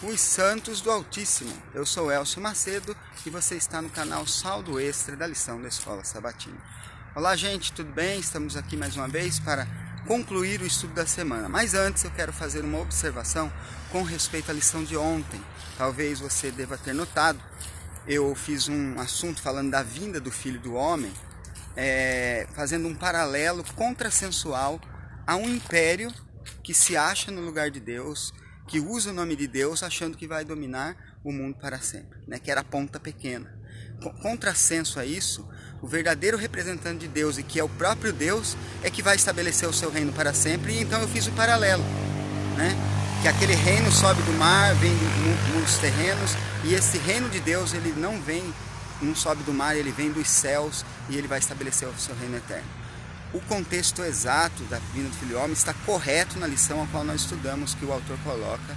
os santos do Altíssimo. Eu sou Elcio Macedo e você está no canal Saldo Extra da lição da Escola Sabatina. Olá gente, tudo bem? Estamos aqui mais uma vez para concluir o estudo da semana. Mas antes eu quero fazer uma observação com respeito à lição de ontem. Talvez você deva ter notado, eu fiz um assunto falando da vinda do Filho do Homem, fazendo um paralelo contrassensual a um império que se acha no lugar de Deus, que usa o nome de Deus achando que vai dominar o mundo para sempre, que era a ponta pequena. Contrassenso a isso, o verdadeiro representante de Deus, e que é o próprio Deus, é que vai estabelecer o seu reino para sempre. E então eu fiz o paralelo, que aquele reino sobe do mar, vem dos mundos terrenos, e esse reino de Deus, ele não sobe do mar, ele vem dos céus, e ele vai estabelecer o seu reino eterno. O contexto exato da vinda do Filho do Homem está correto na lição a qual nós estudamos, que o autor coloca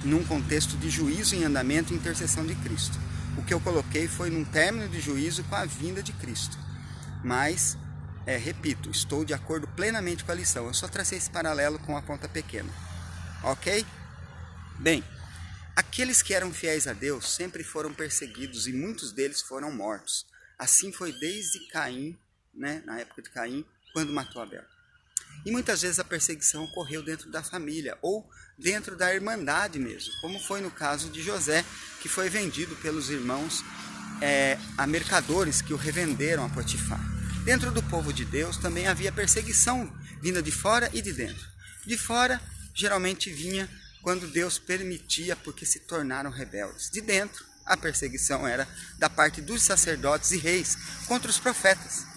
num contexto de juízo em andamento e intercessão de Cristo. O que eu coloquei foi num término de juízo com a vinda de Cristo. Mas, repito, estou de acordo plenamente com a lição. Eu só tracei esse paralelo com a ponta pequena. Ok? Bem, aqueles que eram fiéis a Deus sempre foram perseguidos e muitos deles foram mortos. Assim foi desde Caim, na época de Caim, quando matou Abel. E muitas vezes a perseguição ocorreu dentro da família ou dentro da irmandade mesmo, como foi no caso de José, que foi vendido pelos irmãos a mercadores que o revenderam a Potifar. Dentro do povo de Deus também havia perseguição vinda de fora e de dentro. De fora geralmente vinha quando Deus permitia, porque se tornaram rebeldes. De dentro a perseguição era da parte dos sacerdotes e reis contra os profetas.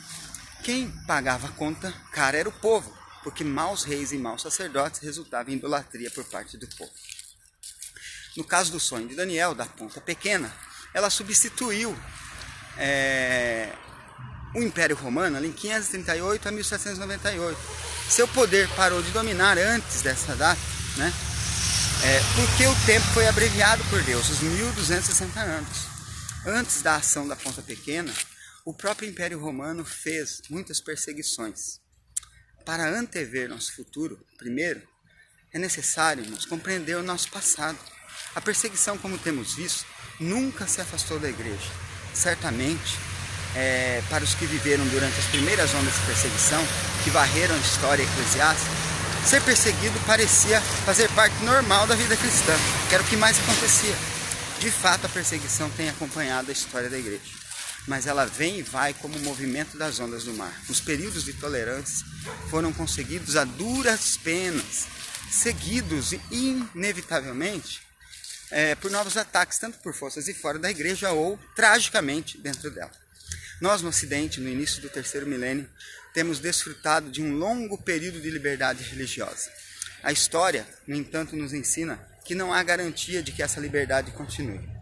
Quem pagava a conta cara era o povo, porque maus reis e maus sacerdotes resultavam em idolatria por parte do povo. No caso do sonho de Daniel, da ponta pequena, ela substituiu o Império Romano ali em 538 a 1798. Seu poder parou de dominar antes dessa data, porque o tempo foi abreviado por Deus, os 1260 anos. Antes da ação da ponta pequena, o próprio Império Romano fez muitas perseguições. Para antever nosso futuro, primeiro, é necessário nos compreender o nosso passado. A perseguição, como temos visto, nunca se afastou da igreja. Certamente, para os que viveram durante as primeiras ondas de perseguição, que varreram a história eclesiástica, ser perseguido parecia fazer parte normal da vida cristã, que era o que mais acontecia. De fato, a perseguição tem acompanhado a história da igreja. Mas ela vem e vai como o movimento das ondas do mar. Os períodos de tolerância foram conseguidos a duras penas, seguidos inevitavelmente por novos ataques, tanto por forças de fora da igreja ou, tragicamente, dentro dela. Nós, no Ocidente, no início do terceiro milênio, temos desfrutado de um longo período de liberdade religiosa. A história, no entanto, nos ensina que não há garantia de que essa liberdade continue.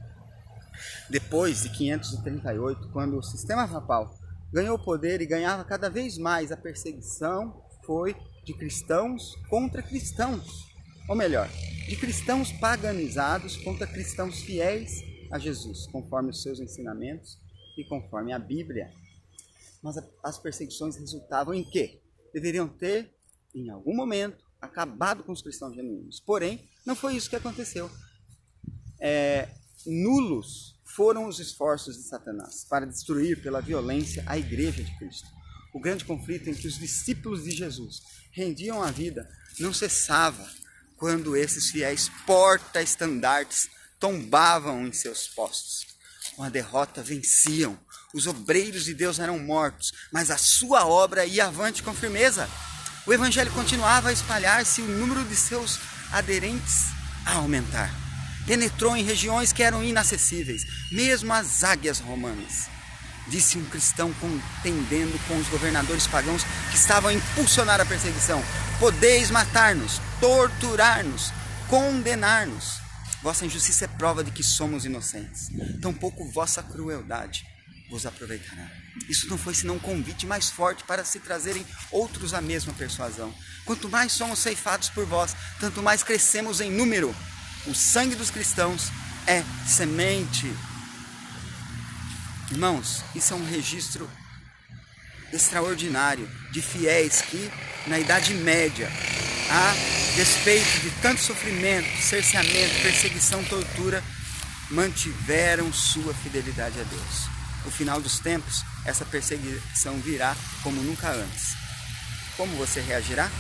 Depois de 538, quando o sistema papal ganhou poder e ganhava cada vez mais, a perseguição foi de cristãos contra cristãos. Ou melhor, de cristãos paganizados contra cristãos fiéis a Jesus, conforme os seus ensinamentos e conforme a Bíblia. Mas as perseguições resultavam em quê? Deveriam ter, em algum momento, acabado com os cristãos genuínos. Porém, não foi isso que aconteceu. Nulos foram os esforços de Satanás para destruir pela violência a igreja de Cristo. O grande conflito em que os discípulos de Jesus rendiam a vida não cessava quando esses fiéis porta-estandartes tombavam em seus postos. Com a derrota venciam, os obreiros de Deus eram mortos, mas a sua obra ia avante com firmeza. O evangelho continuava a espalhar-se e o número de seus aderentes a aumentar. Penetrou em regiões que eram inacessíveis, mesmo as águias romanas. Disse um cristão contendendo com os governadores pagãos que estavam a impulsionar a perseguição: podeis matar-nos, torturar-nos, condenar-nos. Vossa injustiça é prova de que somos inocentes. Tampouco vossa crueldade vos aproveitará. Isso não foi senão um convite mais forte para se trazerem outros à mesma persuasão. Quanto mais somos ceifados por vós, tanto mais crescemos em número. O sangue dos cristãos é semente. Irmãos, isso é um registro extraordinário de fiéis que, na Idade Média, a despeito de tanto sofrimento, cerceamento, perseguição, tortura, mantiveram sua fidelidade a Deus. No final dos tempos, essa perseguição virá como nunca antes. Como você reagirá?